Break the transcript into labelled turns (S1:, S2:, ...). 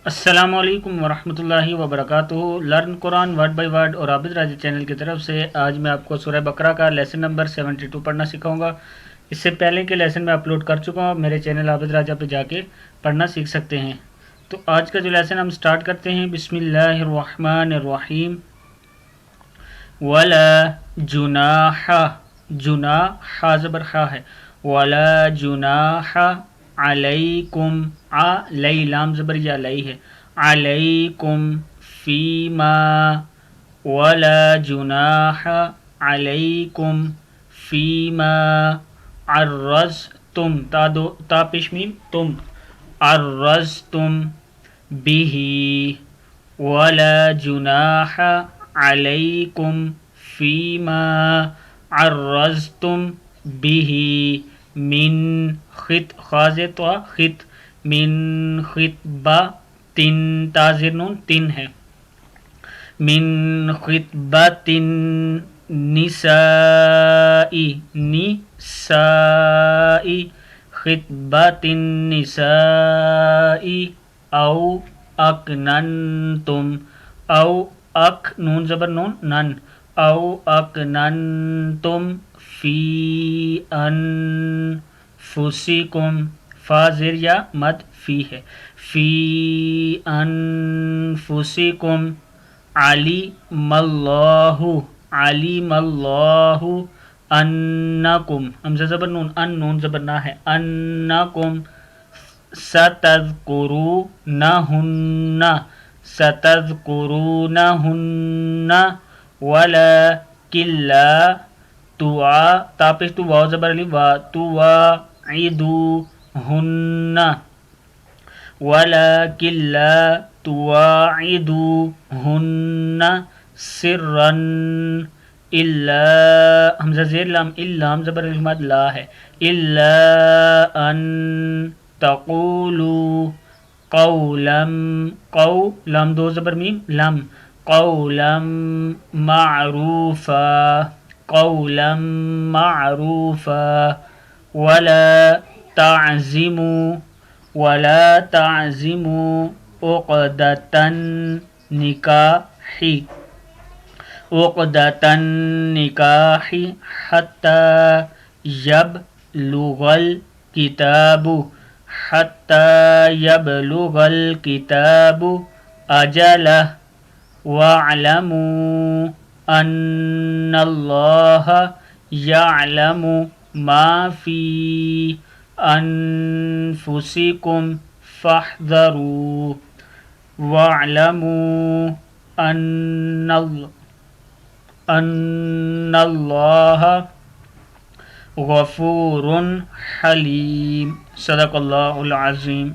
S1: السلام علیکم ورحمۃ اللہ وبرکاتہ۔ Learn Quran word by word اور عابد راجہ چینل کی طرف سے آج میں آپ کو سورہ بقرہ کا لیسن نمبر 72 پڑھنا سکھاؤں گا۔ اس سے پہلے کے لیسن میں اپلوڈ کر چکا ہوں، میرے چینل عابد راجہ پہ جا کے پڑھنا سیکھ سکتے ہیں۔ تو آج کا جو لیسن ہم سٹارٹ کرتے ہیں، بسم اللہ الرحمن الرحیم۔ ولا جناح، جناح زبر خا ہے، ولا جناح علیکم، علی لام زبر یا علی ہے، علیکم فیما، ولا جناح علیکم فیما عرضتم، تا پیش میم تم، عرضتم به، ولا جناح علیکم فیما عرضتم به من خط من خطبہ تن تازر نون تن ہے، من خطبۃ النساء، نساء خطبۃ النساء او اکننتم، او اک نون زبر نون نن، او اکننتم فی انفسکم، فا زیر یا مد فی ہے، فی انفسکم علیم اللہ، علیم اللہ انکم، حمزہ زبر نون ان نون زبر نہ ہے، انکم ستذکرونہن، ستذکرونہن ولکن لا تا پیش تو واو زبر علی وا تواعدوہن، ولکن لا تواعدوہن سرا الا، حمزہ زیر لام اللام زبر الحمد لا ہے، الا ان تقولوا قولا، لام دو زبر میم لم، قولا معروفا، قولا معروفا، ولا تعزموا عقدة النکاح، عقدة النکاح حتى يبلغ الكتاب، حتى يبلغ الكتاب أجله، واعلموا ان اللہ یعلم ما فی انفسکم فاحذروا، واعلموا ان اللہ غفور حلیم۔ صدق اللہ العظیم۔